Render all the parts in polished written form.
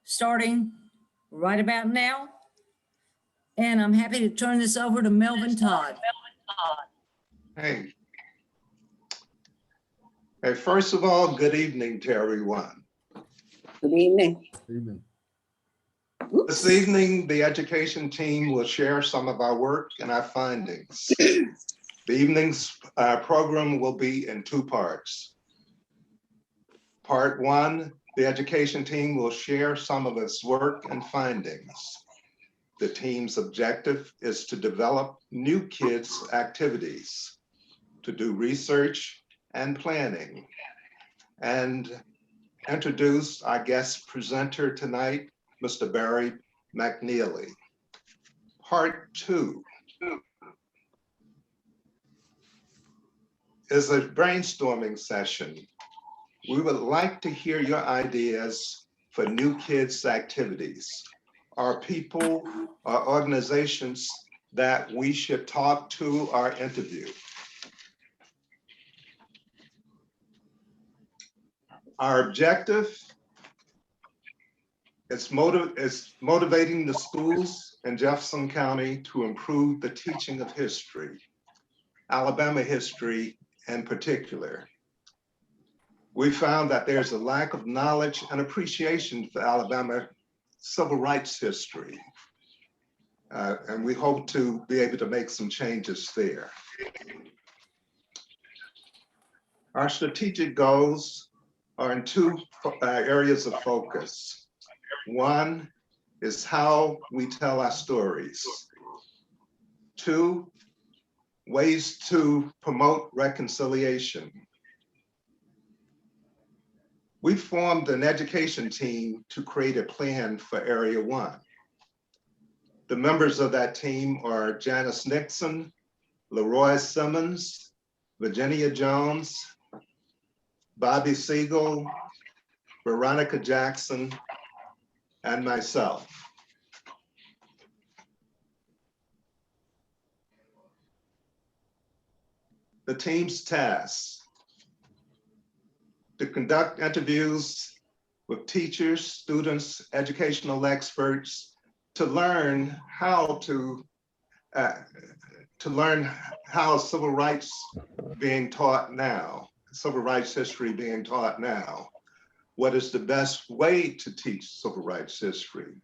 starting right about now. And I'm happy to turn this over to Melvin Todd. Hey. Hey, first of all, good evening to everyone. Good evening. This evening, the education team will share some of our work and our findings. The evening's program will be in two parts. Part one, the education team will share some of its work and findings. The team's objective is to develop new kids' activities, to do research and planning, and introduce our guest presenter tonight, Mr. Barry McNealy. Part two is a brainstorming session. We would like to hear your ideas for new kids' activities. Are people or organizations that we should talk to or interview? Our objective is motivating the schools in Jefferson County to improve the teaching of history, Alabama history in particular. We found that there's a lack of knowledge and appreciation for Alabama civil rights history. And we hope to be able to make some changes there. Our strategic goals are in two areas of focus. One is how we tell our stories. Two, ways to promote reconciliation. We formed an education team to create a plan for Area 1. The members of that team are Janice Nixon, Leroy Simmons, Virginia Jones, Bobby Siegel, Veronica Jackson, and myself. The team's tasks: to conduct interviews with teachers, students, educational experts, to learn how civil rights being taught now, civil rights history being taught now. What is the best way to teach civil rights history?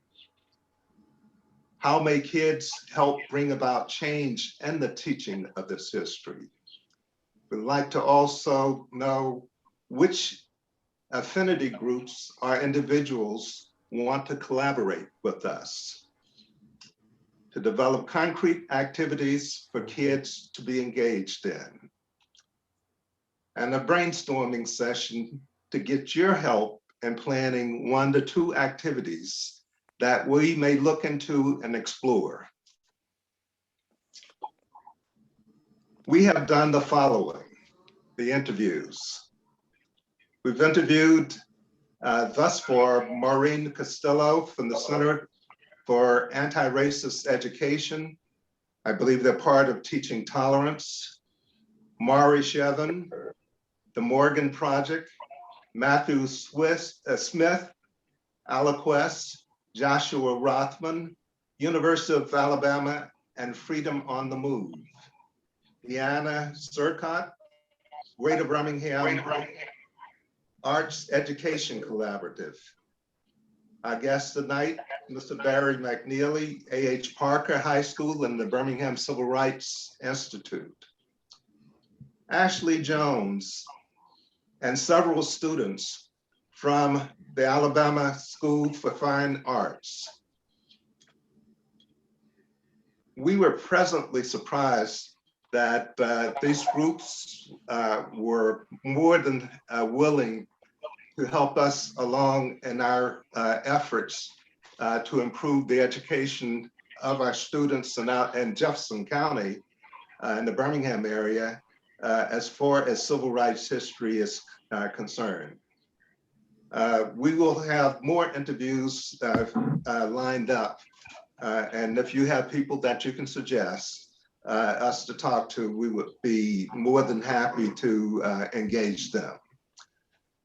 How may kids help bring about change in the teaching of this history? We'd like to also know which affinity groups or individuals want to collaborate with us to develop concrete activities for kids to be engaged in. And a brainstorming session to get your help in planning 1 to 2 activities that we may look into and explore. We have done the following, the interviews. We've interviewed thus far Maureen Costello from the Center for Anti-Racist Education. I believe they're part of Teaching Tolerance. Maury Shevin, the Morgan Project, Matthew Smith, Aliquest, Joshua Rothman, University of Alabama, and Freedom on the Move. Deanna Surcott, Greater Birmingham Arts Education Collaborative. Our guest tonight, Mr. Barry McNealy, A.H. Parker High School and the Birmingham Civil Rights Institute. Ashley Jones and several students from the Alabama School for Fine Arts. We were pleasantly surprised that these groups were more than willing to help us along in our efforts to improve the education of our students in Jefferson County, in the Birmingham area, as far as civil rights history is concerned. We will have more interviews lined up. And if you have people that you can suggest us to talk to, we would be more than happy to engage them.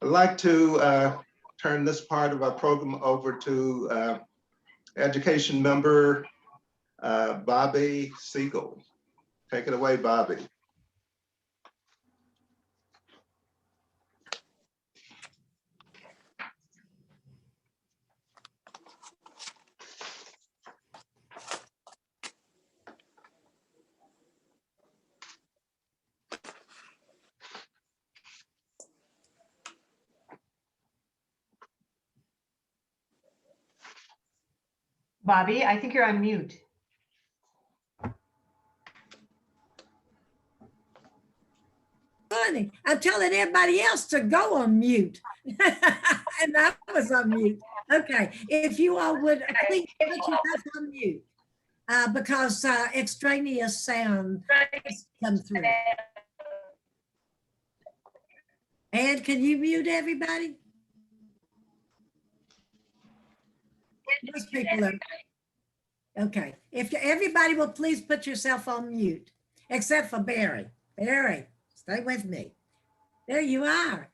I'd like to turn this part of our program over to education member Bobby Siegel. Take it away, Bobby. Bobby, I think you're on mute. Funny, I'm telling everybody else to go on mute. And I was on mute. Okay, if you all would please put yourself on mute because extraneous sound has come through. And can you mute everybody? Most people are. Okay, if everybody will please put yourself on mute, except for Barry. Barry, stay with me. There you are.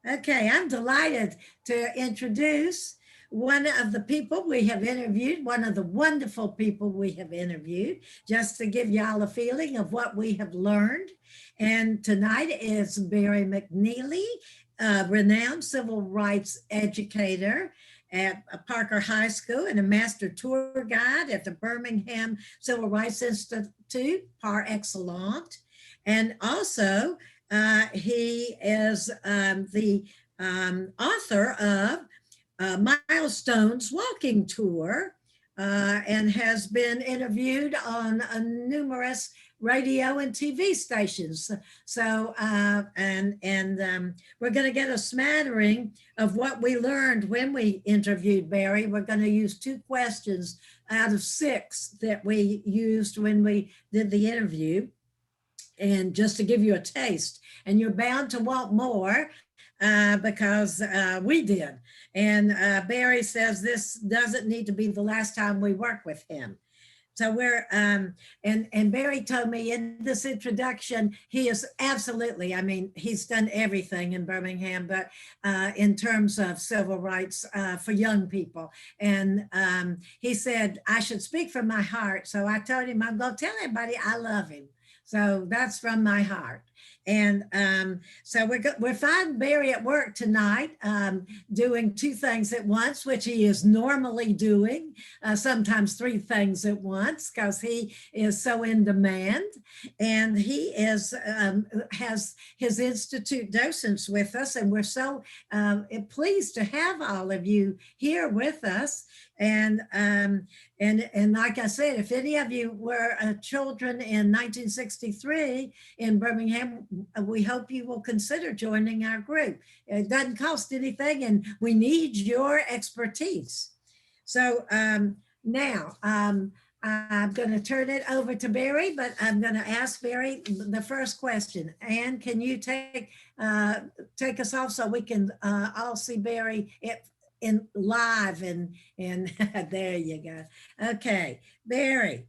Okay, I'm delighted to introduce one of the people we have interviewed, one of the wonderful people we have interviewed, just to give y'all a feeling of what we have learned. And tonight is Barry McNealy, a renowned civil rights educator at Parker High School and a master tour guide at the Birmingham Civil Rights Institute, par excellence. And also, he is the author of Milestones Walking Tour and has been interviewed on numerous radio and TV stations. So, we're going to get a smattering of what we learned when we interviewed Barry. We're going to use 2 questions out of 6 that we used when we did the interview. And just to give you a taste, and you're bound to want more because we did. And Barry says this doesn't need to be the last time we work with him. So we're, and Barry told me in this introduction, he is absolutely, I mean, he's done everything in Birmingham, but in terms of civil rights for young people. And he said, I should speak from my heart. So I told him, I'm gonna tell everybody I love him. So that's from my heart. And so we're finding Barry at work tonight doing 2 things at once, which he is normally doing, sometimes 3 things at once because he is so in demand. And he is has his institute docents with us, and we're so pleased to have all of you here with us. And like I said, if any of you were children in 1963 in Birmingham, we hope you will consider joining our group. It doesn't cost anything, and we need your expertise. So now I'm going to turn it over to Barry, but I'm going to ask Barry the first question. Ann, can you take us off so we can all see Barry in live and there you go. Okay, Barry.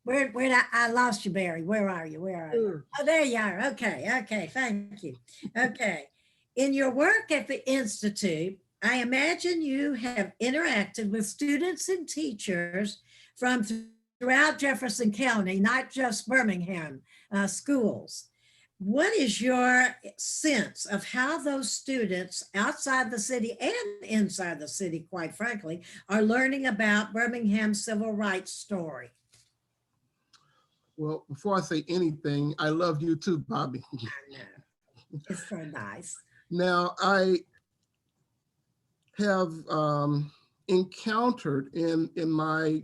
Where I lost you, Barry. Where are you? Where are you? Oh, there you are. Okay, thank you. Okay, in your work at the Institute, I imagine you have interacted with students and teachers from throughout Jefferson County, not just Birmingham schools. What is your sense of how those students outside the city and inside the city, quite frankly, are learning about Birmingham's civil rights story? Well, before I say anything, I love you too, Bobby. I know. It's so nice. Now, I have encountered in my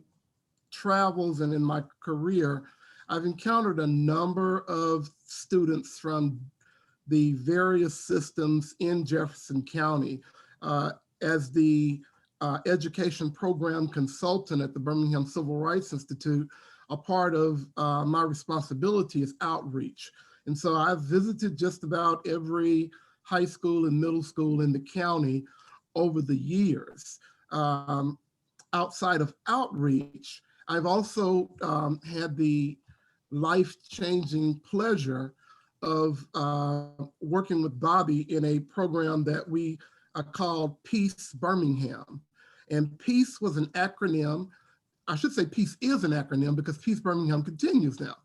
travels and in my career, I've encountered a number of students from the various systems in Jefferson County. As the education program consultant at the Birmingham Civil Rights Institute, a part of my responsibility is outreach. And so I've visited just about every high school and middle school in the county over the years. Outside of outreach, I've also had the life-changing pleasure of working with Bobby in a program that we called Peace Birmingham. And Peace was an acronym. I should say Peace is an acronym because Peace Birmingham continues now.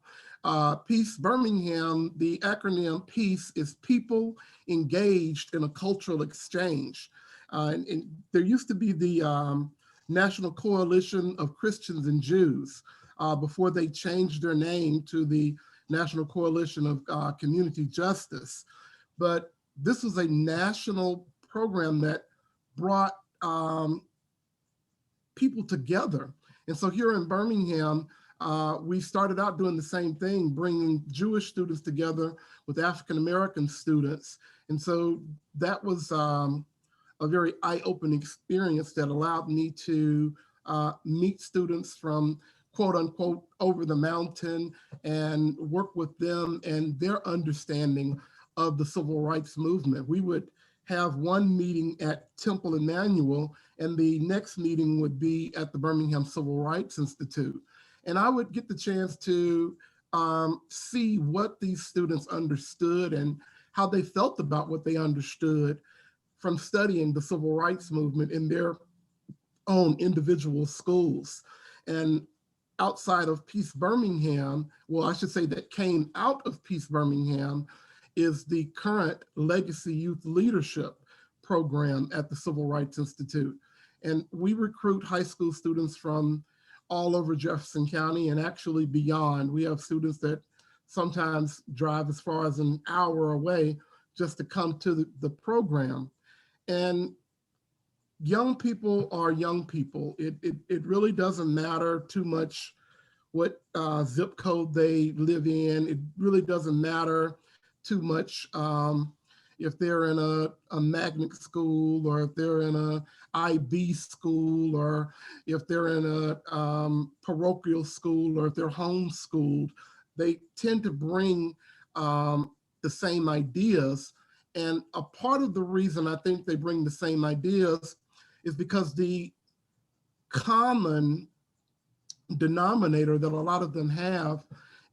Peace Birmingham, the acronym Peace is people engaged in a cultural exchange. And there used to be the National Coalition of Christians and Jews before they changed their name to the National Coalition of Community Justice. But this was a national program that brought people together. And so here in Birmingham, we started out doing the same thing, bringing Jewish students together with African-American students. And so that was a very eye-opening experience that allowed me to meet students from quote unquote over the mountain and work with them and their understanding of the civil rights movement. We would have one meeting at Temple Emmanuel and the next meeting would be at the Birmingham Civil Rights Institute. And I would get the chance to see what these students understood and how they felt about what they understood from studying the civil rights movement in their own individual schools. And outside of Peace Birmingham, well, I should say that came out of Peace Birmingham is the current Legacy Youth Leadership program at the Civil Rights Institute. And we recruit high school students from all over Jefferson County and actually beyond. We have students that sometimes drive as far as an hour away just to come to the program. And young people are young people. It really doesn't matter too much what zip code they live in. It really doesn't matter too much if they're in a magnet school or if they're in a IB school or if they're in a parochial school or if they're homeschooled. They tend to bring the same ideas. And a part of the reason I think they bring the same ideas is because the common denominator that a lot of them have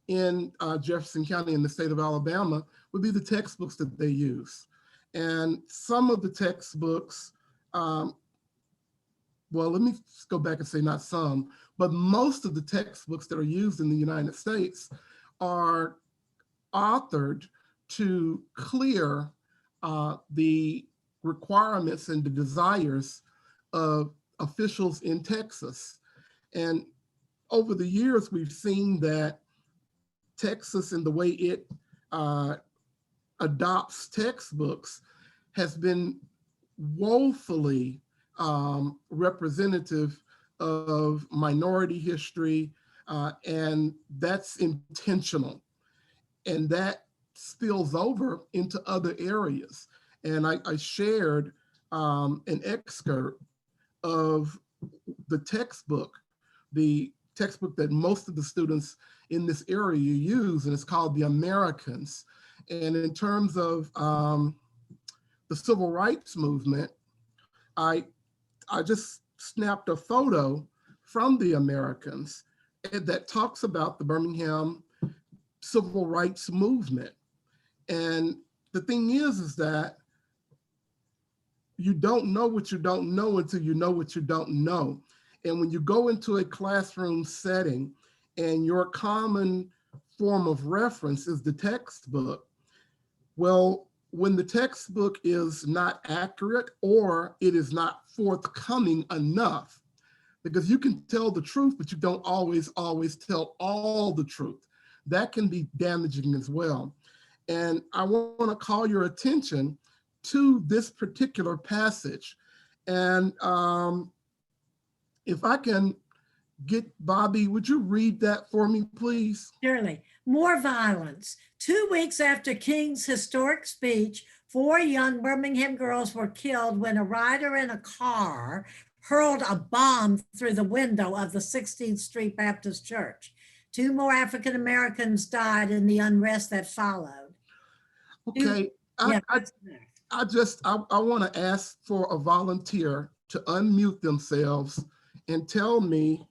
in Jefferson County in the state of Alabama would be the textbooks that they use. And some of the textbooks, well, let me go back and say not some, but most of the textbooks that are used in the United States are authored to clear the requirements and the desires of officials in Texas. And over the years, we've seen that Texas and the way it adopts textbooks has been woefully representative of minority history, and that's intentional. And that spills over into other areas. And I shared an excerpt of the textbook that most of the students in this area use, and it's called The Americans. And in terms of the civil rights movement, I just snapped a photo from The Americans that talks about the Birmingham civil rights movement. And the thing is that you don't know what you don't know until you know what you don't know. And when you go into a classroom setting and your common form of reference is the textbook, well, when the textbook is not accurate or it is not forthcoming enough, because you can tell the truth, but you don't always tell all the truth. That can be damaging as well. And I want to call your attention to this particular passage. And if I can get Bobby, would you read that for me, please? Surely. More violence. 2 weeks after King's historic speech, 4 young Birmingham girls were killed when a rider in a car hurled a bomb through the window of the 16th Street Baptist Church. 2 more African Americans died in the unrest that followed. Okay, I want to ask for a volunteer to unmute themselves and tell me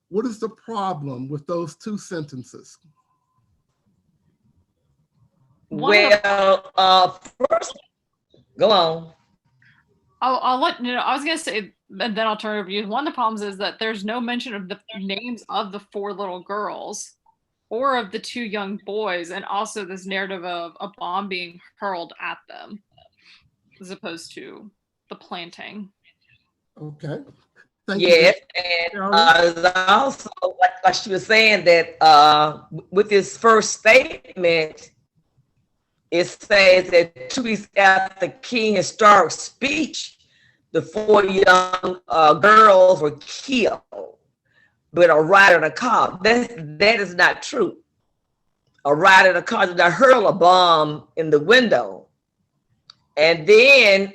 what is the problem with those 2 sentences? One of Well, first, go on. I'll let you know. I was gonna say, and then I'll turn it over to you. One of the problems is that there's no mention of the names of the 4 little girls or of the 2 young boys, and also this narrative of a bomb being hurled at them, as opposed to the planting. Okay. Thank you. Yes, and Carolyn. also like she was saying that with this first statement, it says that 2 weeks after King historic speech, the 4 young girls were killed with a rider in a car. That is not true. A rider in a car did not hurl a bomb in the window. And then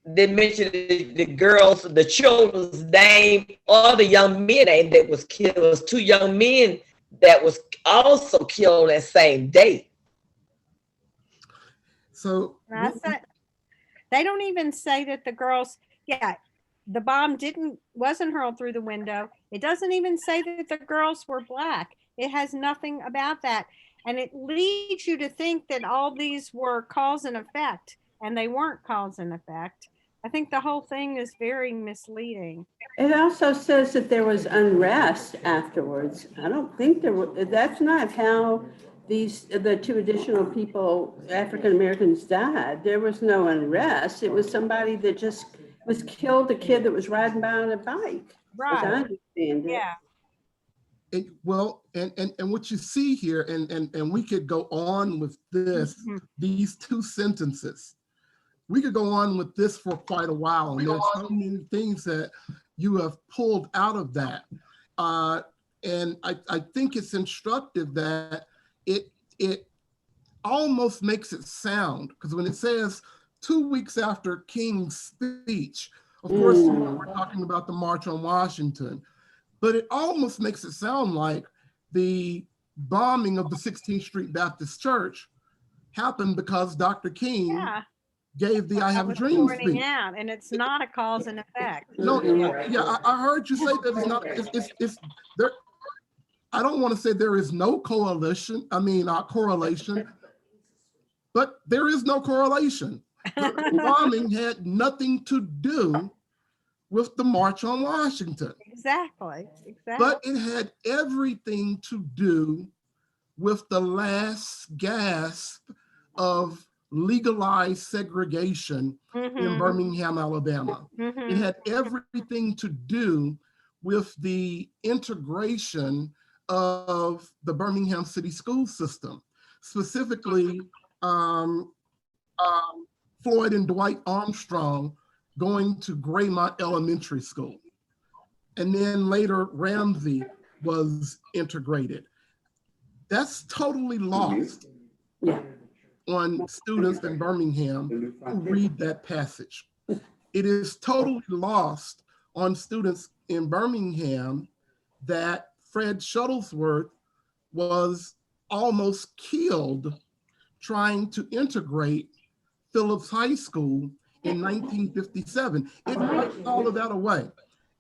they mentioned the girls, the children's name, or the young men name that was killed. It was 2 young men that was also killed that same day. So They don't even say that the girls, the bomb wasn't hurled through the window. It doesn't even say that the girls were black. It has nothing about that. And it leads you to think that all these were cause and effect, and they weren't cause and effect. I think the whole thing is very misleading. It also says that there was unrest afterwards. I don't think that's not how the 2 additional people, African Americans, died. There was no unrest. It was somebody that just was killed, a kid that was riding by on a bike. Right. As I understand it. Yeah. Well, and what you see here, and we could go on with this, these 2 sentences. We could go on with this for quite a while, and there's so many things that you have pulled out of that. And I think it's instructive that it almost makes it sound, because when it says 2 weeks after King's speech, of course, we're talking about the March on Washington, but it almost makes it sound like the bombing of the 16th Street Baptist Church happened because Dr. King gave the I Have a Dream speech. Out, and it's not a cause and effect. No, I heard you say that it's not, it's there. I don't want to say there is no correlation, but there is no correlation. The bombing had nothing to do with the March on Washington. Exactly. But it had everything to do with the last gasp of legalized segregation in Birmingham, Alabama. It had everything to do with the integration of the Birmingham City school system, specifically Floyd and Dwight Armstrong going to Graymont Elementary School. And then later Ramsey was integrated. That's totally lost on students in Birmingham who read that passage. It is totally lost on students in Birmingham that Fred Shuttlesworth was almost killed trying to integrate Phillips High School in 1957. It wipes all of that away.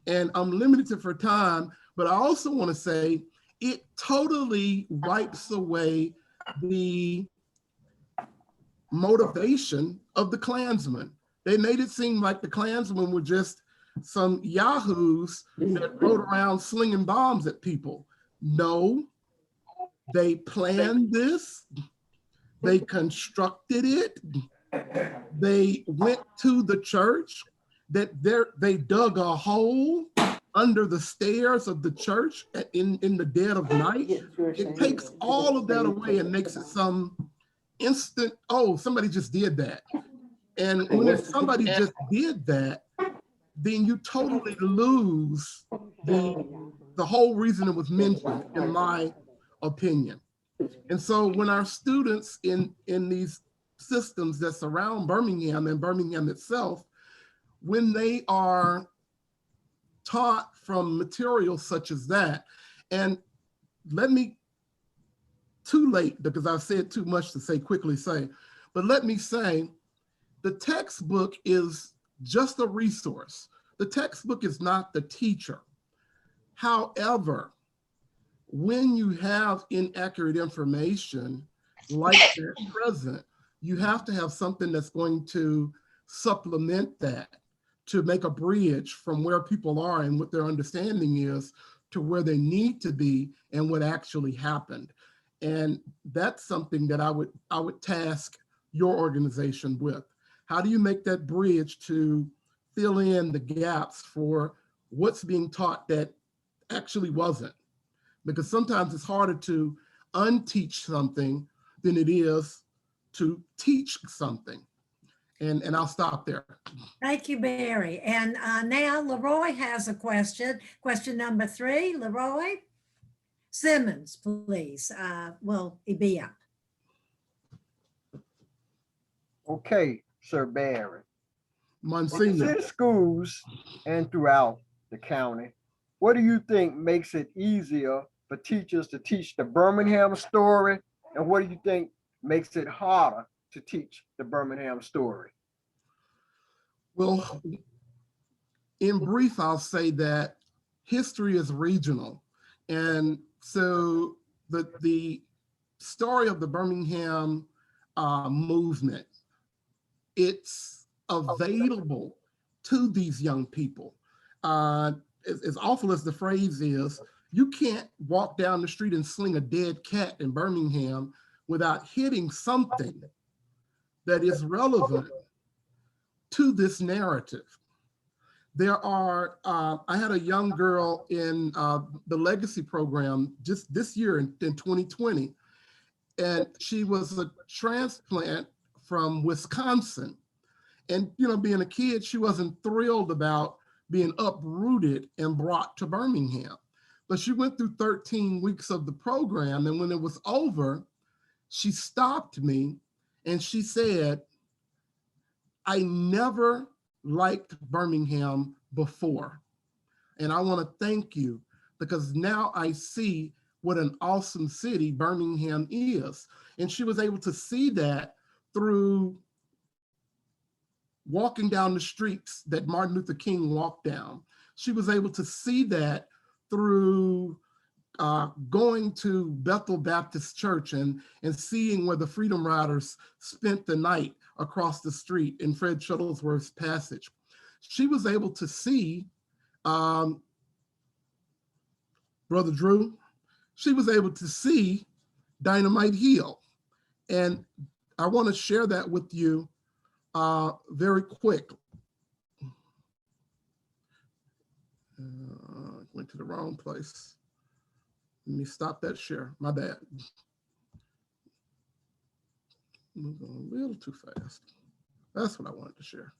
And I'm limited for time, but I also want to say it totally wipes away the motivation of the Klansmen. They made it seem like the Klansmen were just some yahoos that rode around slinging bombs at people. No, they planned this. They constructed it. They went to the church. They dug a hole under the stairs of the church in the dead of night. It takes all of that away and makes it some instant, oh, somebody just did that. And when somebody just did that, then you totally lose the whole reason it was mentioned, in my opinion. And so when our students in these systems that surround Birmingham and Birmingham itself, when they are taught from materials such as that, and too late because I've said too much to quickly say, but let me say, the textbook is just a resource. The textbook is not the teacher. However, when you have inaccurate information like that present, you have to have something that's going to supplement that to make a bridge from where people are and what their understanding is to where they need to be and what actually happened. And that's something that I would task your organization with. How do you make that bridge to fill in the gaps for what's being taught that actually wasn't? Because sometimes it's harder to unteach something than it is to teach something. And I'll stop there. Thank you, Barry. And now Leroy has a question. Question number 3, Leroy Simmons, please. Will he be up? Okay, Sir Barry. In Monsignor. city schools and throughout the county, what do you think makes it easier for teachers to teach the Birmingham story? And what do you think makes it harder to teach the Birmingham story? Well, in brief, I'll say that history is regional. And so the story of the Birmingham movement, it's available to these young people. As awful as the phrase is, you can't walk down the street and sling a dead cat in Birmingham without hitting something that is relevant to this narrative. There are, I had a young girl in the Legacy program just this year in 2020, and she was a transplant from Wisconsin. And, you know, being a kid, she wasn't thrilled about being uprooted and brought to Birmingham. But she went through 13 weeks of the program, and when it was over, she stopped me and she said, I never liked Birmingham before. And I want to thank you because now I see what an awesome city Birmingham is. And she was able to see that through walking down the streets that Martin Luther King walked down. She was able to see that through going to Bethel Baptist Church and seeing where the Freedom Riders spent the night across the street in Fred Shuttlesworth's passage. She was able to see, Brother Drew, she was able to see Dynamite Hill. And I want to share that with you very quick. Went to the wrong place. Let me stop that share. My bad. Moving a little too fast. That's what I wanted to share.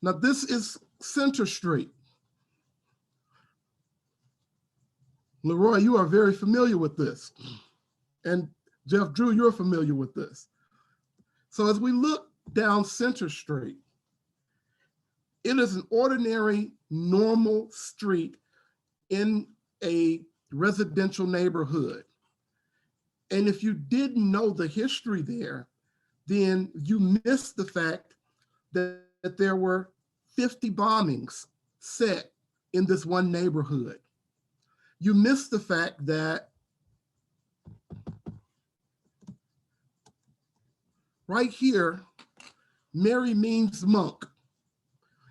Now this is Center Street. Leroy, you are very familiar with this. And Jeff Drew, you're familiar with this. So as we look down Center Street, it is an ordinary, normal street in a residential neighborhood. And if you didn't know the history there, then you missed the fact that there were 50 bombings set in this one neighborhood. You missed the fact that right here, Mary Means Monk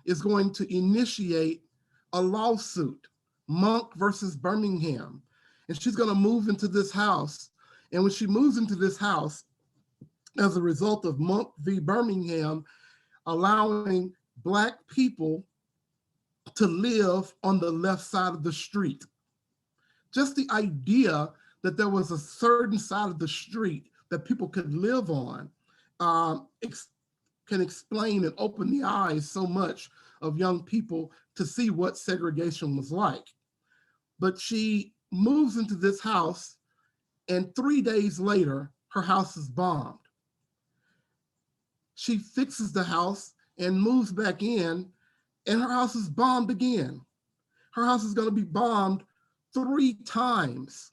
is going to initiate a lawsuit, Monk versus Birmingham. And she's going to move into this house. And when she moves into this house, as a result of Monk v. Birmingham, allowing Black people to live on the left side of the street. Just the idea that there was a certain side of the street that people could live on can explain and open the eyes so much of young people to see what segregation was like. But she moves into this house, and 3 days later, her house is bombed. She fixes the house and moves back in, and her house is bombed again. Her house is going to be bombed 3 times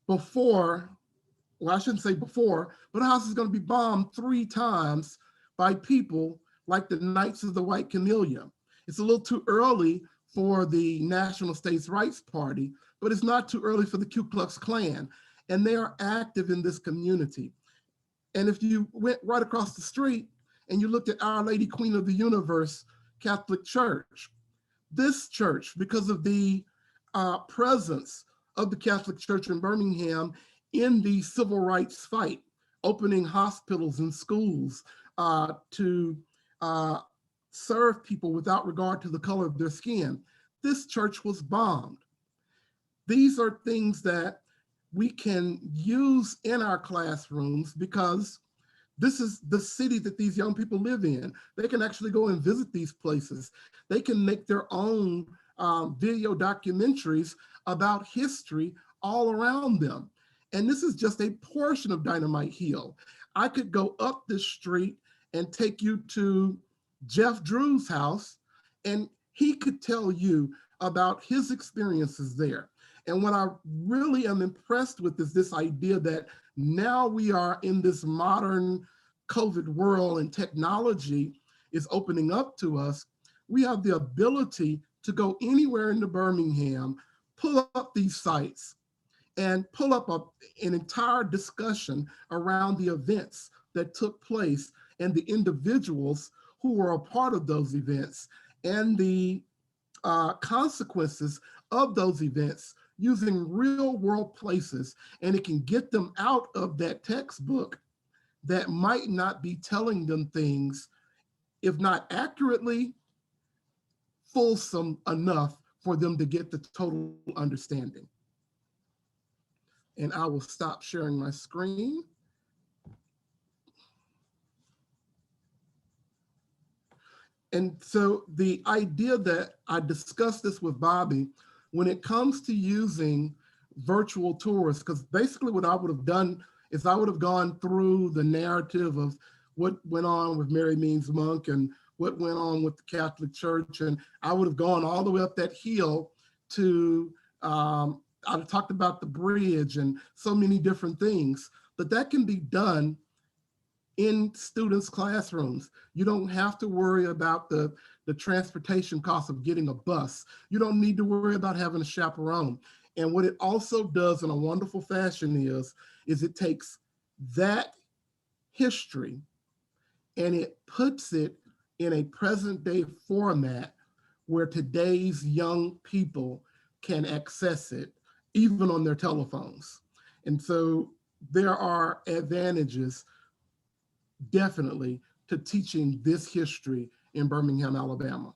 before, well, I shouldn't say before, but her house is going to be bombed 3 times by people like the Knights of the White Camellia. It's a little too early for the National States Rights Party, but it's not too early for the Ku Klux Klan. And they are active in this community. And if you went right across the street and you looked at Our Lady Queen of the Universe Catholic Church, this church, because of the presence of the Catholic Church in Birmingham in the civil rights fight, opening hospitals and schools to serve people without regard to the color of their skin, this church was bombed. These are things that we can use in our classrooms because this is the city that these young people live in. They can actually go and visit these places. They can make their own video documentaries about history all around them. And this is just a portion of Dynamite Hill. I could go up this street and take you to Jeff Drew's house, and he could tell you about his experiences there. And what I really am impressed with is this idea that now we are in this modern COVID world and technology is opening up to us. We have the ability to go anywhere into Birmingham, pull up these sites, and pull up an entire discussion around the events that took place and the individuals who were a part of those events and the consequences of those events using real world places. And it can get them out of that textbook that might not be telling them things, if not accurately, fulsome enough for them to get the total understanding. And I will stop sharing my screen. And so the idea that I discussed this with Bobby, when it comes to using virtual tours, because basically what I would have done is I would have gone through the narrative of what went on with Mary Means Monk and what went on with the Catholic Church. And I would have gone all the way up that hill to, I've talked about the bridge and so many different things, but that can be done in students' classrooms. You don't have to worry about the transportation cost of getting a bus. You don't need to worry about having a chaperone. And what it also does in a wonderful fashion is it takes that history and it puts it in a present day format where today's young people can access it, even on their telephones. And so there are advantages definitely to teaching this history in Birmingham, Alabama.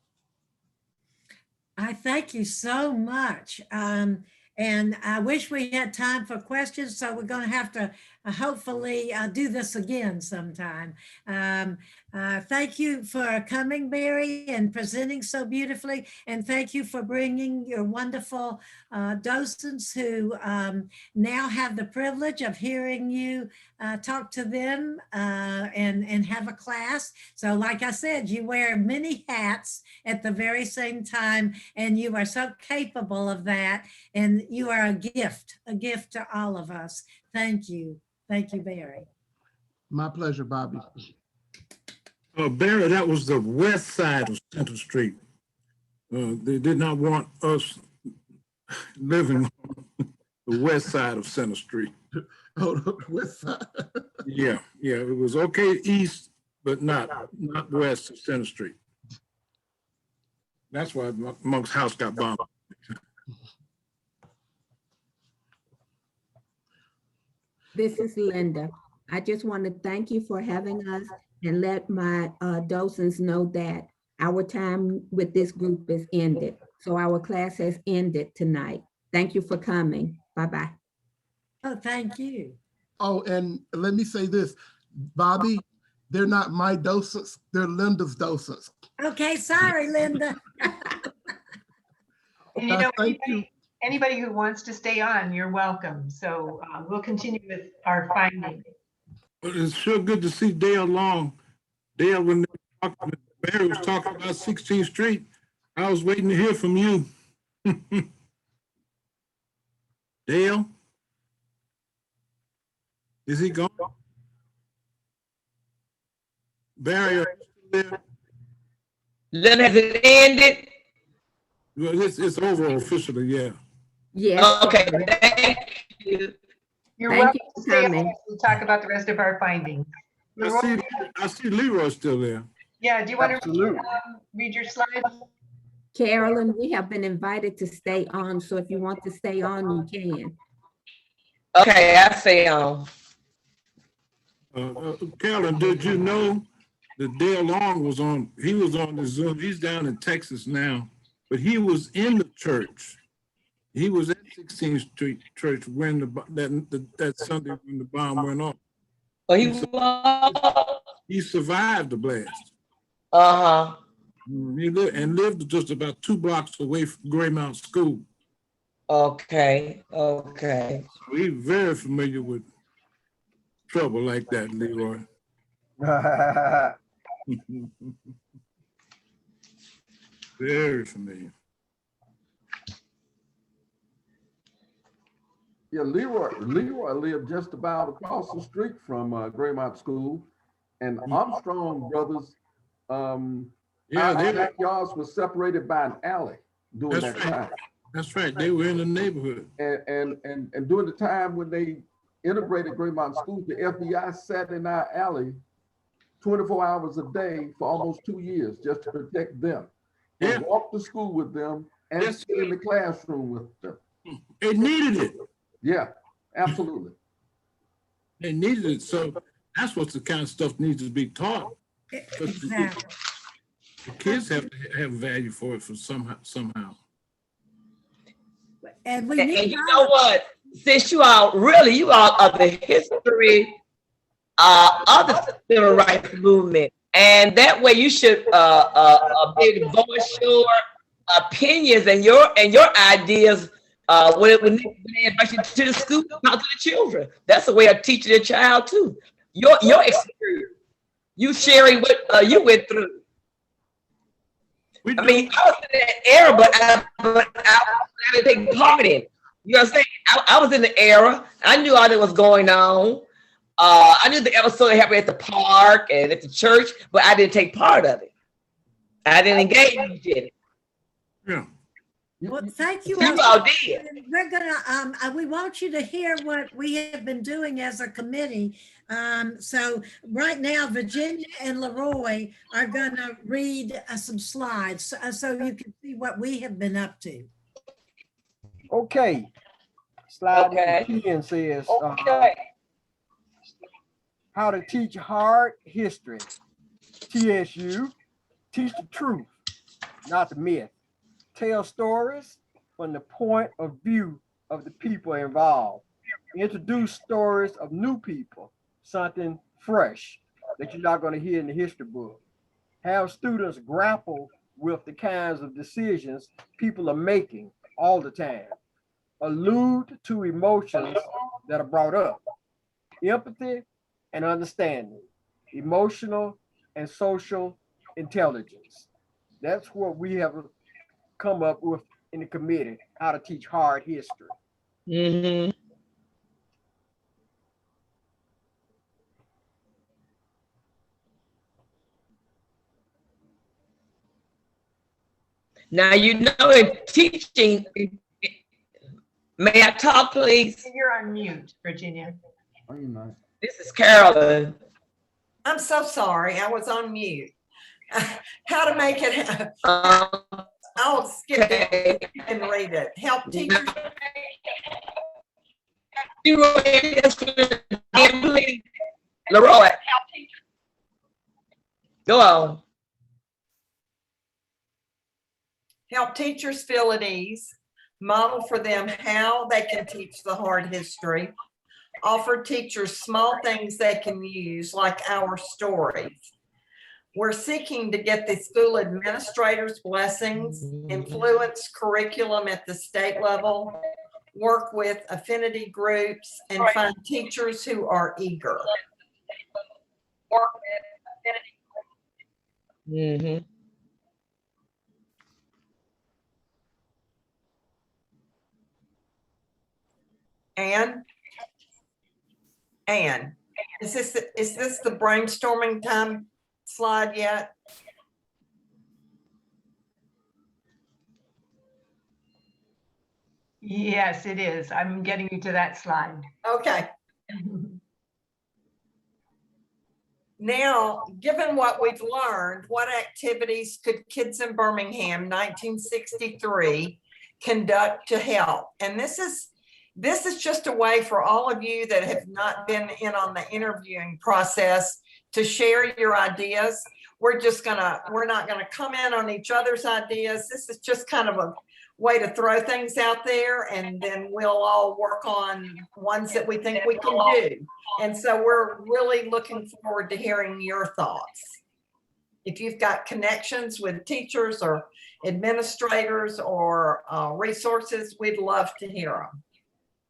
I thank you so much. And I wish we had time for questions, so we're going to have to hopefully do this again sometime. Thank you for coming, Barry, and presenting so beautifully. And thank you for bringing your wonderful docents who now have the privilege of hearing you talk to them and have a class. So like I said, you wear many hats at the very same time, and you are so capable of that. And you are a gift to all of us. Thank you. Thank you, Barry. My pleasure, Bobby. Barry, that was the west side of Center Street. They did not want us living on the west side of Center Street. Oh, the west side. Yeah, it was okay east, but not west of Center Street. That's why Monk's house got bombed. This is Linda. I just want to thank you for having us and let my docents know that our time with this group is ended. So our class has ended tonight. Thank you for coming. Bye-bye. Oh, thank you. Oh, and let me say this, Bobby, they're not my docents, they're Linda's docents. Okay, sorry, Linda. And you know, Thank you. anybody who wants to stay on, you're welcome. So we'll continue with our findings. But it's sure good to see Dale Long. Dale, when Barry was talking about 16th Street, I was waiting to hear from you. Dale? Is he gone? Barry, are you still there? Lynn, has it ended? Well, it's over officially, yeah. Yes. Okay, thank you. You're Thank welcome you to for stay on coming. as we talk about the rest of our findings. Leroy, I see Leroy still there. yeah, do you want to Absolutely. read your slides? Carolyn, we have been invited to stay on, so if you want to stay on, you can. Okay, I say, Carolyn, did you know that Dale Long was on, he was on the Zoom, he's down in Texas now, but he was in the church. He was at 16th Street Church when that Sunday when the bomb went off. oh, He survived the blast. uh-huh. He lived just about 2 blocks away from Greymount School. Okay, okay. So he's very familiar with trouble like that, Leroy. Very familiar. Yeah, Leroy lived just about across the street from Greymount School, and Armstrong brothers. Yeah, our backyards were separated by an alley during that time. That's right. They were in the neighborhood. And during the time when they integrated Greymount School, the FBI sat in our alley 24 hours a day for almost 2 years just to protect them. And Yeah. walked to school with them and Yes. sit in the classroom with them. They needed it. Yeah, absolutely. They needed it. So that's what the kind of stuff needs to be taught. Exactly. The kids have to have value for it for somehow. And we And need you know what? Since you all are the history of the civil rights movement, and that way you should be able to voice your opinions and your ideas when they invite you to the school, talk to the children. That's a way of teaching a child too. Your experience, you sharing what you went through. I mean, I was in that era, but I didn't take part in it. You know what I'm saying? I was in the era. I knew all that was going on. I knew the episode happened at the park and at the church, but I didn't take part of it. I didn't engage in it. Yeah. Well, thank you. You all did. We're gonna, we want you to hear what we have been doing as a committee. So right now, Virginia and Leroy are gonna read some slides so you can see what we have been up to. Okay. Slide Okay. number 10 says, Okay. how to teach hard history. TSU, teach the truth, not the myth. Tell stories from the point of view of the people involved. Introduce stories of new people, something fresh that you're not going to hear in the history book. Have students grapple with the kinds of decisions people are making all the time. Allude to emotions that are brought up. Empathy and understanding. Emotional and social intelligence. That's what we have come up with in the committee, how to teach hard history. Mm-hmm. Now, you know, in teaching, may I talk, please? You're on mute, Virginia. Oh, you know. This is Carolyn. I'm so sorry, I was on mute. How to make it, I'll skip it and read it. Help teachers. Leroy. Go on. Help teachers feel at ease, model for them how they can teach the hard history, offer teachers small things they can use like our stories. We're seeking to get the school administrators' blessings, influence curriculum at the state level, work with affinity groups, and find teachers who are eager. Mm-hmm. Anne, is this the brainstorming time slide yet? Yes, it is. I'm getting you to that slide. Okay. Now, given what we've learned, what activities could kids in Birmingham 1963 conduct to help? And this is just a way for all of you that have not been in on the interviewing process to share your ideas. We're not gonna comment on each other's ideas. This is just kind of a way to throw things out there, and then we'll all work on ones that we think we can do. And so we're really looking forward to hearing your thoughts. If you've got connections with teachers or administrators or resources, we'd love to hear them.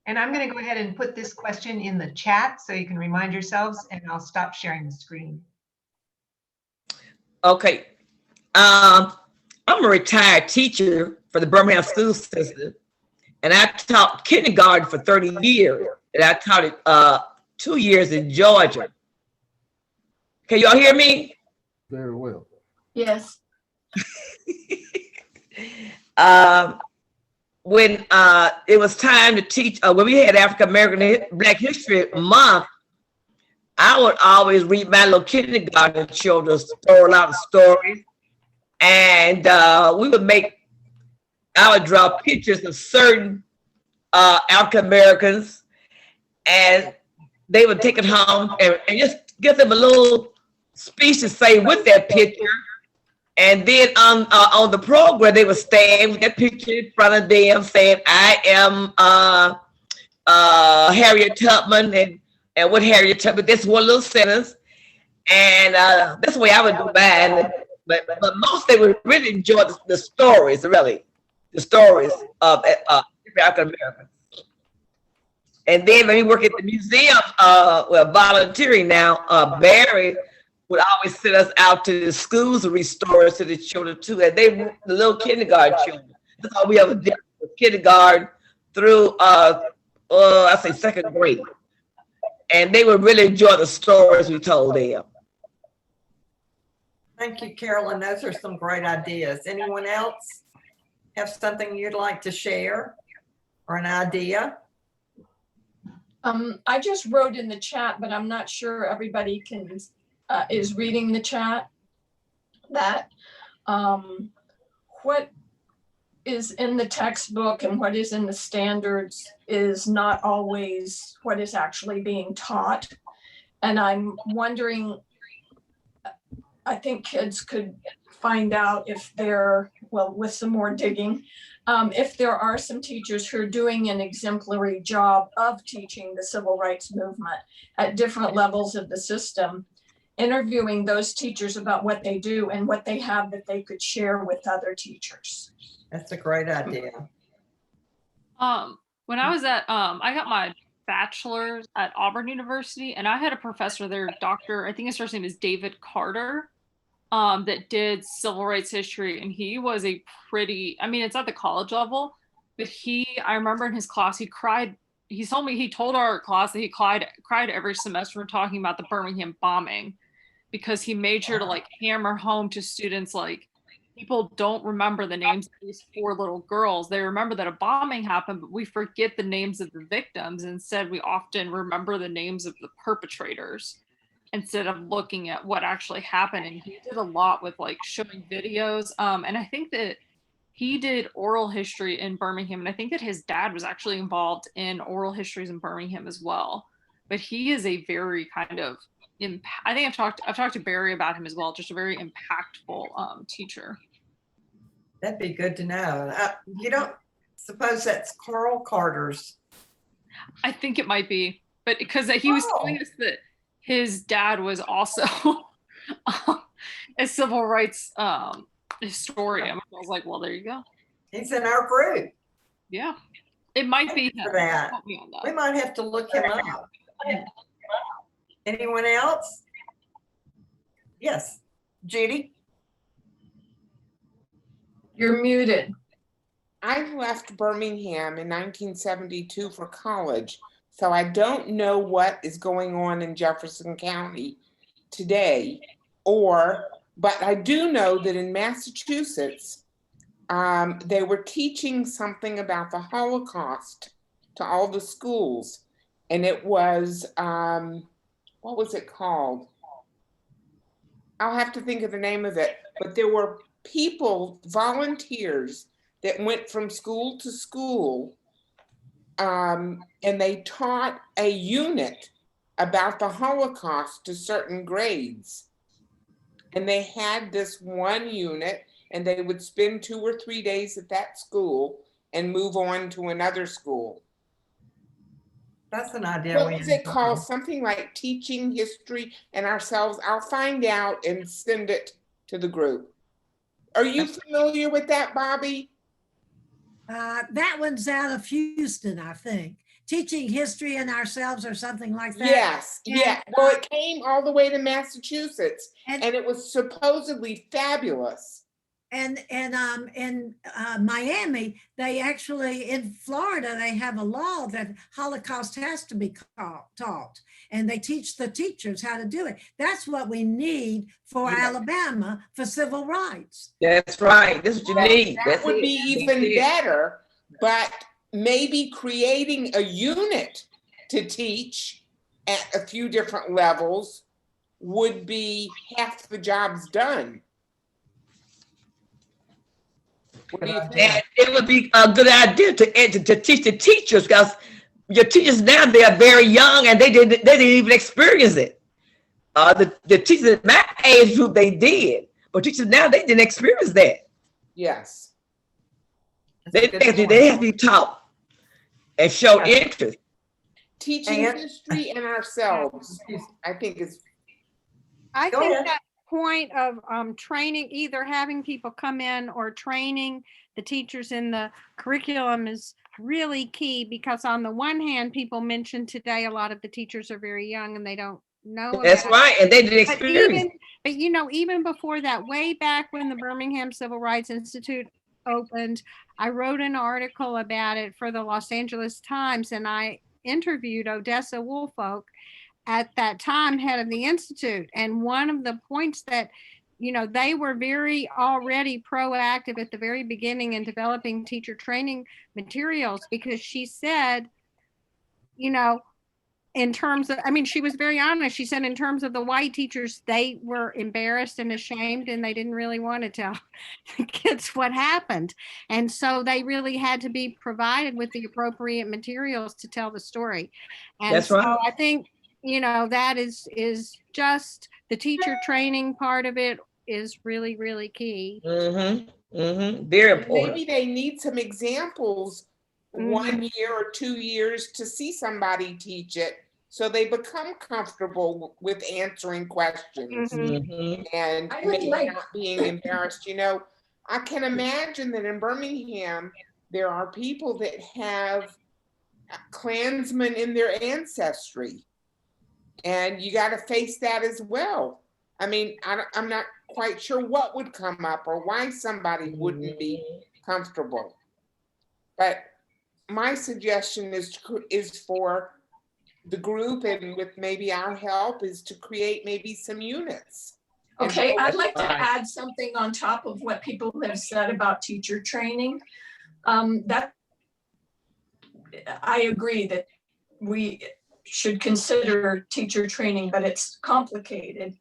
And I'm going to go ahead and put this question in the chat so you can remind yourselves, and I'll stop sharing the screen. Okay. I'm a retired teacher for the Birmingham school system, and I taught kindergarten for 30 years, and I taught it 2 years in Georgia. Can y'all hear me? Very well. Yes. When it was time to teach, when we had African American Black History Month, I would always read my little kindergarten children a lot of stories, and we would I would draw pictures of certain African Americans, and they would take it home and just give them a little speech to say with that picture. And then on the program, they would stand with that picture in front of them saying, I am Harriet Tubman, and what Harriet Tubman, that's one little sentence. And that's the way I would do mine. But most they would really enjoy the stories, really. The stories of African Americans. And then when we work at the museum, volunteering now, Barry would always send us out to the schools to read stories to the children too. And the little kindergarten children. That's all we ever did, kindergarten through, I say second grade. And they would really enjoy the stories we told them. Thank you, Carolyn. Those are some great ideas. Anyone else have something you'd like to share or an idea? I just wrote in the chat, but I'm not sure everybody is reading the chat, that what is in the textbook and what is in the standards is not always what is actually being taught. And I'm wondering, I think kids could find out if they're, well, with some more digging, if there are some teachers who are doing an exemplary job of teaching the civil rights movement at different levels of the system, interviewing those teachers about what they do and what they have that they could share with other teachers. That's a great idea. When I was at, I got my bachelor's at Auburn University, and I had a professor there, I think his first name is David Carter, that did civil rights history. And he was it's at the college level, but I remember in his class, he cried. He told our class that he cried every semester when talking about the Birmingham bombing, because he made sure to hammer home to students, people don't remember the names of these 4 little girls. They remember that a bombing happened, but we forget the names of the victims. Instead, we often remember the names of the perpetrators instead of looking at what actually happened. And he did a lot with showing videos. And I think that he did oral history in Birmingham. And I think that his dad was actually involved in oral histories in Birmingham as well. But he is a very kind of, I think I've talked to Barry about him as well, just a very impactful teacher. That'd be good to know. You don't suppose that's Carl Carter's? I think it might be, but because he was telling us that his dad was also a civil rights historian. I was like, well, there you go. He's in our group. Yeah, it might be him. For that. We might have to look him up. Anyone else? Yes, Judy. You're muted. I left Birmingham in 1972 for college, so I don't know what is going on in Jefferson County today, but I do know that in Massachusetts, they were teaching something about the Holocaust to all the schools. And it was, what was it called? I'll have to think of the name of it, but there were people, volunteers, that went from school to school, and they taught a unit about the Holocaust to certain grades. And they had this one unit, and they would spend 2 or 3 days at that school and move on to another school. That's an idea. What was it called? Something like Teaching History and Ourselves. I'll find out and send it to the group. Are you familiar with that, Bobby? That one's out of Houston, I think. Teaching History and Ourselves or something like that. Yes, yeah. Well, it came all the way to Massachusetts, and it was supposedly fabulous. And in Miami, they actually, in Florida, they have a law that Holocaust has to be taught, and they teach the teachers how to do it. That's what we need for Alabama for civil rights. That's right. This is what you need. That would be even better, but maybe creating a unit to teach at a few different levels would be half the job's done. And it would be a good idea to teach the teachers, because your teachers now, they are very young and they didn't even experience it. The teachers at my age group, they did, but teachers now, they didn't experience that. Yes. They have to be taught and show interest. Teaching history and ourselves, I think is. I think that point of training, either having people come in or training the teachers in the curriculum is really key, because on the one hand, people mentioned today a lot of the teachers are very young and they don't know. That's right, and they didn't experience. But you know, even before that, way back when the Birmingham Civil Rights Institute opened, I wrote an article about it for the Los Angeles Times, and I interviewed Odessa Woolfolk, at that time head of the Institute. And one of the points that, you know, they were very already proactive at the very beginning in developing teacher training materials, because she said, you know, in terms of, I mean, she was very honest. She said in terms of the white teachers, they were embarrassed and ashamed, and they didn't really want to tell the kids what happened. And so they really had to be provided with the appropriate materials to tell the story. And that's right. So I think, you know, that is just the teacher training part of it is really, really key. Very important. Maybe they need some examples 1 year or 2 years to see somebody teach it, so they become comfortable with answering questions and maybe not being embarrassed. You know, I can imagine that in Birmingham, there are people that have Klansmen in their ancestry. And you got to face that as well. I mean, I'm not quite sure what would come up or why somebody wouldn't be comfortable. But my suggestion is for the group, and with maybe our help, is to create maybe some units. Okay, I'd like to add something on top of what people have said about teacher training. That I agree that we should consider teacher training, but it's complicated.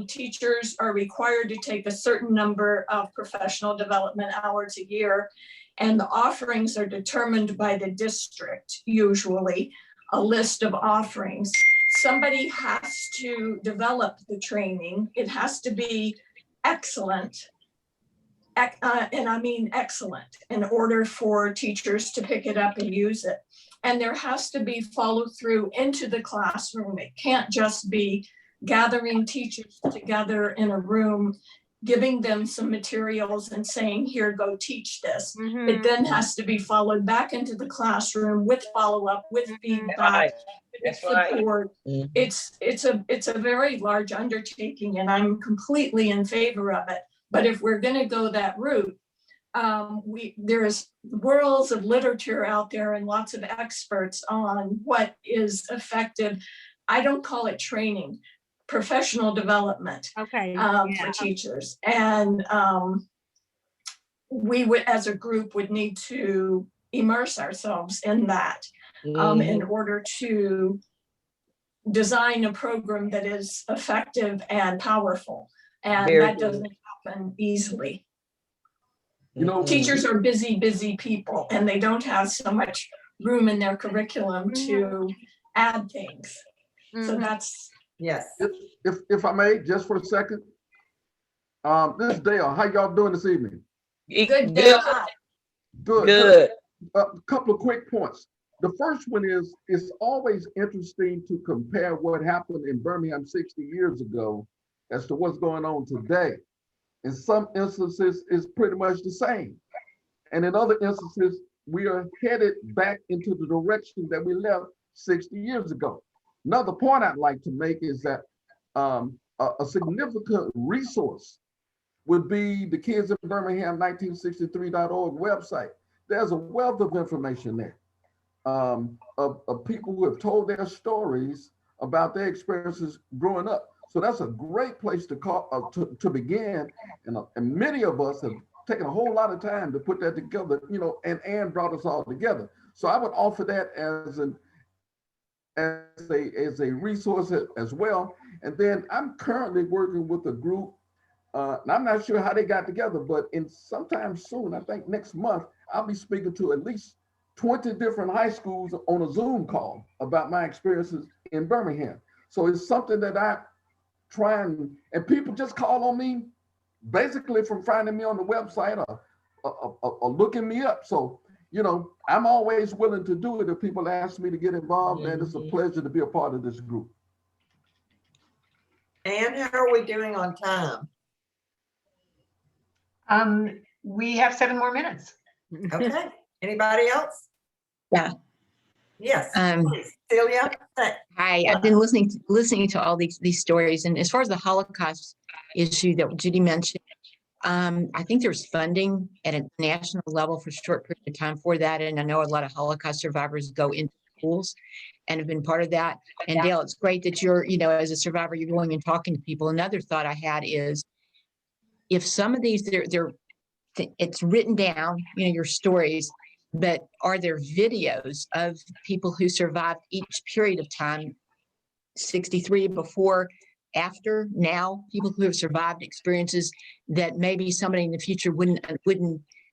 Teachers are required to take a certain number of professional development hours a year, and the offerings are determined by the district, usually a list of offerings. Somebody has to develop the training. It has to be excellent, and I mean excellent, in order for teachers to pick it up and use it. And there has to be follow through into the classroom. It can't just be gathering teachers together in a room, giving them some materials and saying, here, go teach this. It then has to be followed back into the classroom with follow-up, with feedback, with support. It's a very large undertaking, and I'm completely in favor of it. But if we're going to go that route, there's worlds of literature out there and lots of experts on what is effective. I don't call it training, professional development for teachers. And we would, as a group, would need to immerse ourselves in that in order to design a program that is effective and powerful. And Very that good. doesn't happen easily. You know, Teachers are busy, busy people, and they don't have so much room in their curriculum to add things. So that's, Yes. if I may, just for a second. This is Dale. How y'all doing this evening? good. Good. Good. Good. A couple of quick points. The first one is, it's always interesting to compare what happened in Birmingham 60 years ago as to what's going on today. In some instances, it's pretty much the same. And in other instances, we are headed back into the direction that we left 60 years ago. Another point I'd like to make is that a significant resource would be the Kids in Birmingham 1963.org website. There's a wealth of information there of people who have told their stories about their experiences growing up. So that's a great place to call to begin. And many of us have taken a whole lot of time to put that together, you know, and Ann brought us all together. So I would offer that as a resource as well. And then I'm currently working with a group, and I'm not sure how they got together, but in sometime soon, I think next month, I'll be speaking to at least 20 different high schools on a Zoom call about my experiences in Birmingham. So it's something that I try and people just call on me basically from finding me on the website or looking me up. So, you know, I'm always willing to do it if people ask me to get involved, and it's a pleasure to be a part of this group. And how are we doing on time? We have 7 more minutes. Okay. Anybody else? Yeah. Yes. Please. Celia. Hi. I've been listening to all these stories, and as far as the Holocaust issue that Judy mentioned, I think there's funding at a national level for a short period of time for that, and I know a lot of Holocaust survivors go into schools and have been part of that. And Dale, it's great that you're, you know, as a survivor, you're going and talking to people. Another thought I had is, if some of these, it's written down, you know, your stories, but are there videos of people who survived each period of time, 63, before, after, now, people who have survived experiences that maybe somebody in the future wouldn't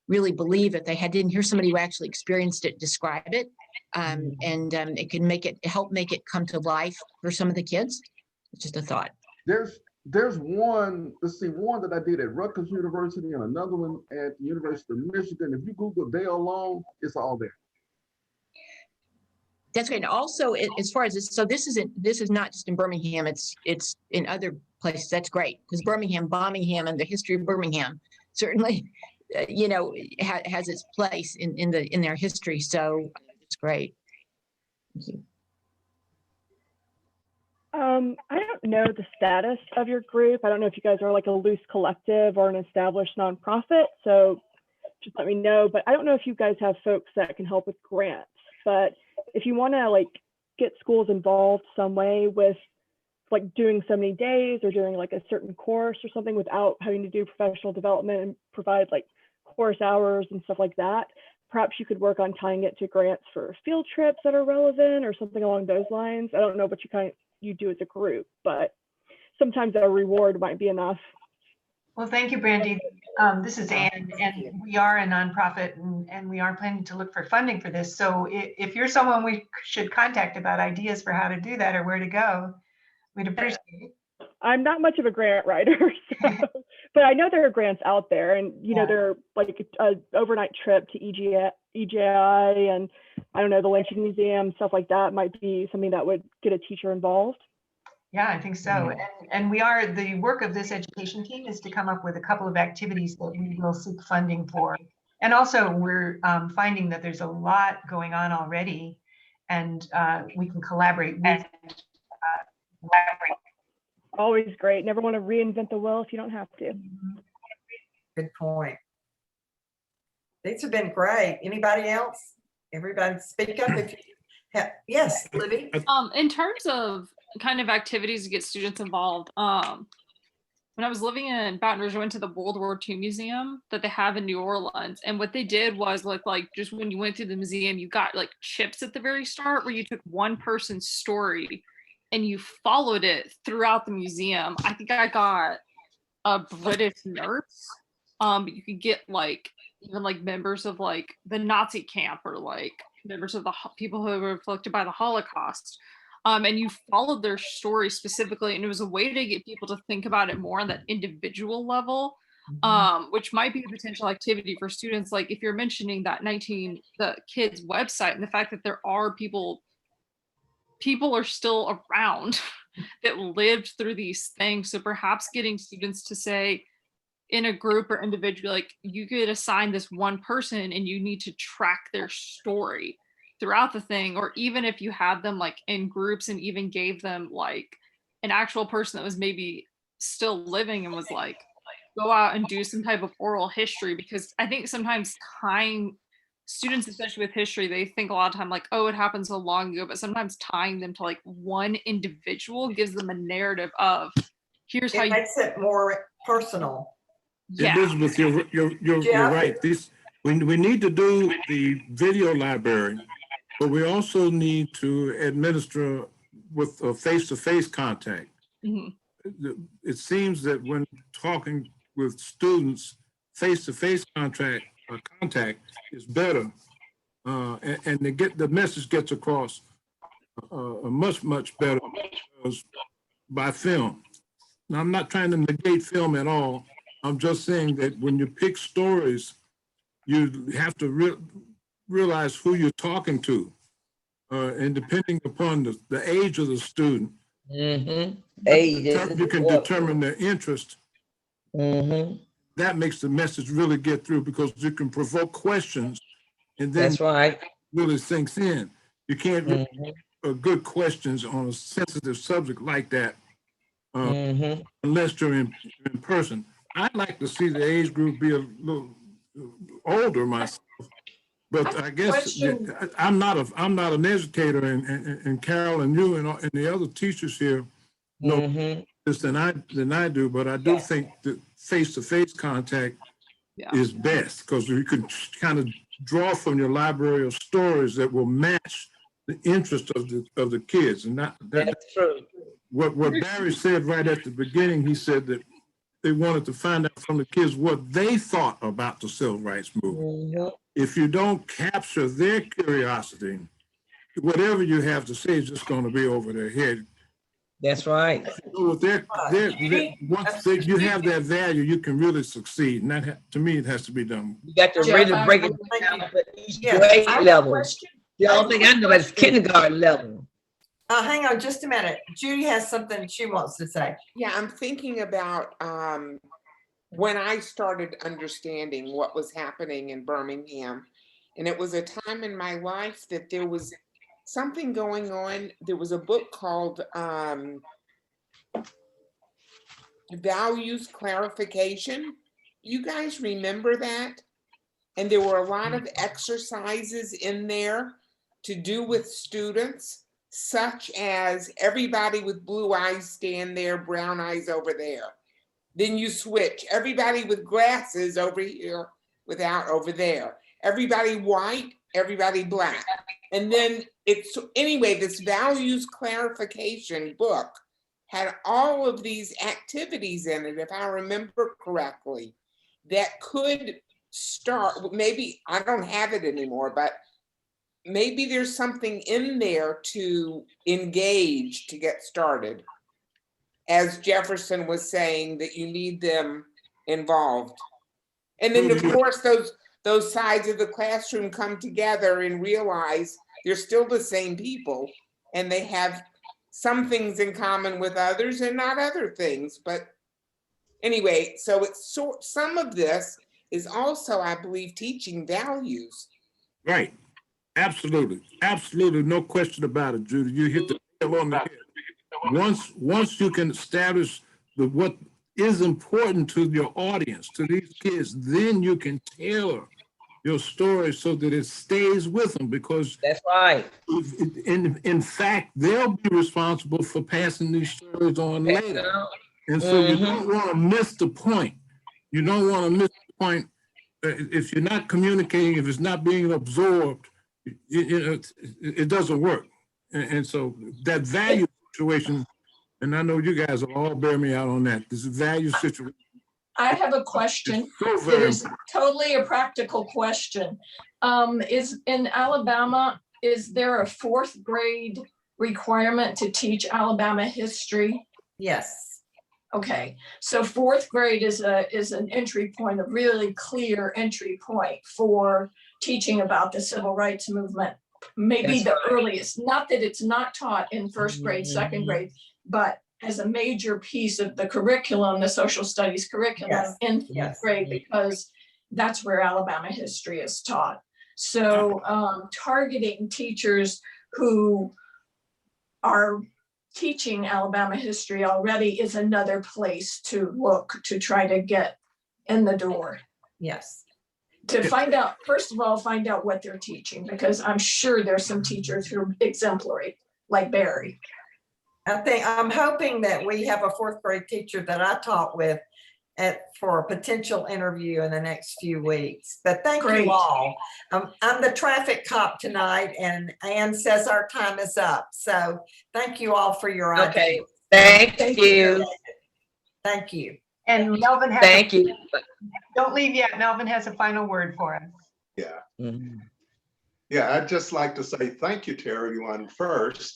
really believe if they didn't hear somebody who actually experienced it describe it, and it can help make it come to life for some of the kids. It's just a thought. There's one, let's see, one that I did at Rutgers University and another one at the University of Michigan. If you Google Dale Long, it's all there. That's great. And also, as far as this, so this is not just in Birmingham, it's in other places. That's great, because Birmingham and the history of Birmingham certainly, you know, has its place in their history. So it's great. Thank you. I don't know the status of your group. I don't know if you guys are like a loose collective or an established nonprofit. So just let me know. But I don't know if you guys have folks that can help with grants. But if you want to like get schools involved some way with like doing so many days or doing like a certain course or something without having to do professional development and provide like course hours and stuff like that, perhaps you could work on tying it to grants for field trips that are relevant or something along those lines. I don't know what you do as a group, but sometimes a reward might be enough. Well, thank you, Brandy. This is Ann, and we are a nonprofit, and we are planning to look for funding for this. So if you're someone we should contact about ideas for how to do that or where to go, we'd appreciate it. I'm not much of a grant writer, so, but I know there are grants out there, and you know, there are like an overnight trip to EJI, and I don't know, the Lynching Museum, stuff like that might be something that would get a teacher involved. Yeah, I think so. And the work of this education team is to come up with a couple of activities that we will seek funding for. And also we're finding that there's a lot going on already, and we can collaborate with. Always great. Never want to reinvent the wheel if you don't have to. Good point. These have been great. Anybody else? Everybody speak up if you have. Yes, Libby. In terms of kind of activities to get students involved, when I was living in Baton Rouge, I went to the World War II museum that they have in New Orleans. And what they did was like just when you went through the museum, you got like chips at the very start where you took one person's story and you followed it throughout the museum. I think I got a British nurse, but you could get like even like members of like the Nazi camp or like members of the people who were afflicted by the Holocaust. And you followed their story specifically, and it was a way to get people to think about it more on that individual level, which might be a potential activity for students. Like if you're mentioning that the kids website and the fact that there are people are still around that lived through these things. So perhaps getting students to say in a group or individual, like you could assign this one person and you need to track their story throughout the thing, or even if you had them like in groups and even gave them like an actual person that was maybe still living and was like, go out and do some type of oral history. Because I think sometimes tying students, especially with history, they think a lot of time like, oh, it happened so long ago, but sometimes tying them to like one individual gives them a narrative of here's how It makes it more personal. Yeah. Elizabeth, you're right. We need to do the video library, but we also need to administer with a face-to-face contact. It seems that when talking with students, face-to-face contact is better, and the message gets across much better by film. Now, I'm not trying to negate film at all. I'm just saying that when you pick stories, you have to realize who you're talking to, and depending upon the age of the student, you can determine their interest. That makes the message really get through, because you can provoke questions, and then that's right, really sinks in. You can't really good questions on a sensitive subject like that unless you're in person. I'd like to see the age group be a little older myself, but I guess I'm not an educator, and Carol and you and the other teachers here know this than I do, but I do think that face-to-face contact is best, because you can kind of draw from your library of stories that will match the interest of the kids. And that's true. What Barry said right at the beginning, he said that they wanted to find out from the kids what they thought about the civil rights movement. If you don't capture their curiosity, whatever you have to say is just going to be over their head. That's right. So once you have that value, you can really succeed. And that, to me, it has to be done. You got to really break it down for each grade level. The only thing I know is kindergarten level. Hang on just a minute. Judy has something she wants to say. Yeah, I'm thinking about when I started understanding what was happening in Birmingham. And it was a time in my life that there was something going on. There was a book called Values Clarification. You guys remember that? And there were a lot of exercises in there to do with students, such as everybody with blue eyes stand there, brown eyes over there. Then you switch, everybody with glasses over here, without over there. Everybody white, everybody black. And then anyway, this values clarification book had all of these activities in it, if I remember correctly, that could start, maybe I don't have it anymore, but maybe there's something in there to engage to get started. As Jefferson was saying, that you need them involved. And then of course, those sides of the classroom come together and realize they're still the same people, and they have some things in common with others and not other things. But anyway, so it's some of this is also, I believe, teaching values. Right. Absolutely. Absolutely. No question about it, Judy. You hit the nail on the head. Once you can establish what is important to your audience, to these kids, then you can tailor your story so that it stays with them, because that's right. In fact, they'll be responsible for passing these stories on later. And so you don't want to miss the point. You don't want to miss the point. If you're not communicating, if it's not being absorbed, it doesn't work. And so that value situation, and I know you guys will all bear me out on that, this value situation. I have a question. So It very is totally a practical question. Is in Alabama, is there a 4th grade requirement to teach Alabama history? Yes. Okay, so 4th grade is an entry point, a really clear entry point for teaching about the civil rights movement. Maybe the earliest, not that it's not taught in 1st grade, 2nd grade, but as a major piece of the curriculum, the social studies curriculum in 4th grade, because that's where Alabama history is taught. So targeting teachers who are teaching Alabama history already is another place to look to try to get in the door. Yes. To find out, first of all, find out what they're teaching, because I'm sure there's some teachers who are exemplary, like Barry. I'm hoping that we have a 4th grade teacher that I taught with for a potential interview in the next few weeks. But thank you all. I'm the traffic cop tonight, and Ann says our time is up. So thank you all for your ideas. Okay, thank you. Thank you. And Melvin has Thank you. Don't leave yet. Melvin has a final word for us. Yeah. Yeah, I'd just like to say thank you to everyone first,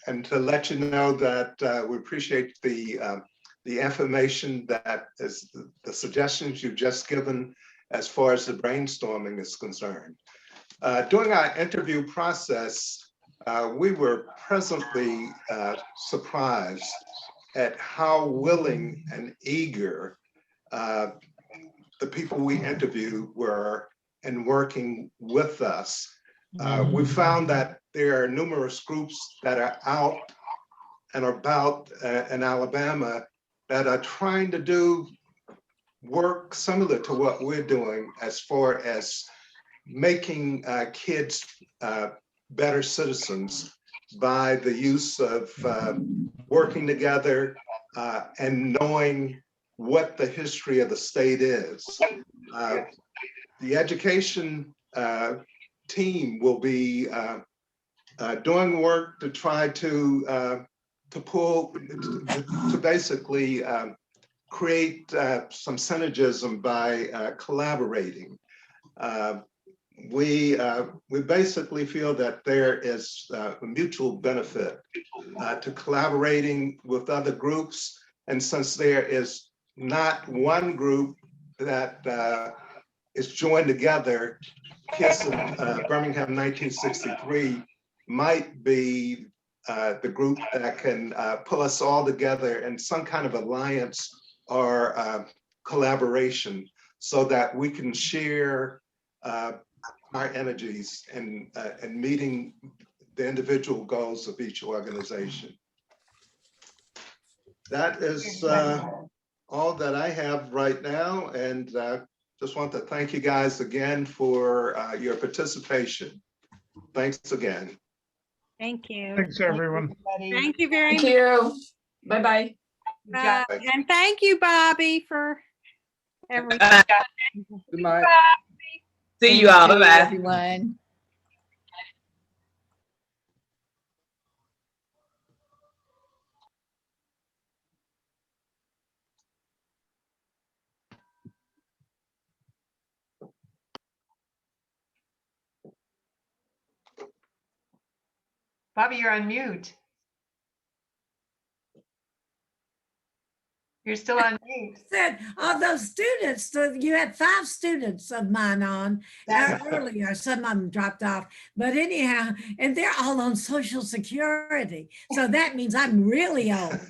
and to let you know that we appreciate the information that is the suggestions you've just given as far as the brainstorming is concerned. During our interview process, we were pleasantly surprised at how willing and eager the people we interviewed were in working with us. We found that there are numerous groups that are out and about in Alabama that are trying to do work similar to what we're doing as far as making kids better citizens by the use of working together and knowing what the history of the state is. The education team will be doing work to try to basically create some synergism by collaborating. We basically feel that there is a mutual benefit to collaborating with other groups. And since there is not one group that is joined together, KISS Birmingham 1963 might be the group that can pull us all together in some kind of alliance or collaboration so that we can share our energies and meeting the individual goals of each organization. That is all that I have right now, and just want to thank you guys again for your participation. Thanks again. Thank you. Thanks, everyone. Thank you very Thank much. you. Bye-bye. And thank you, Bobby, for everything. Good night. See you all. Thank you, Bye-bye. everyone. Bobby, you're on mute. You're still on mute. Said all those students, so you had 5 students of mine on earlier. Some of them dropped off, but anyhow, and they're all on Social Security. So that means I'm really old.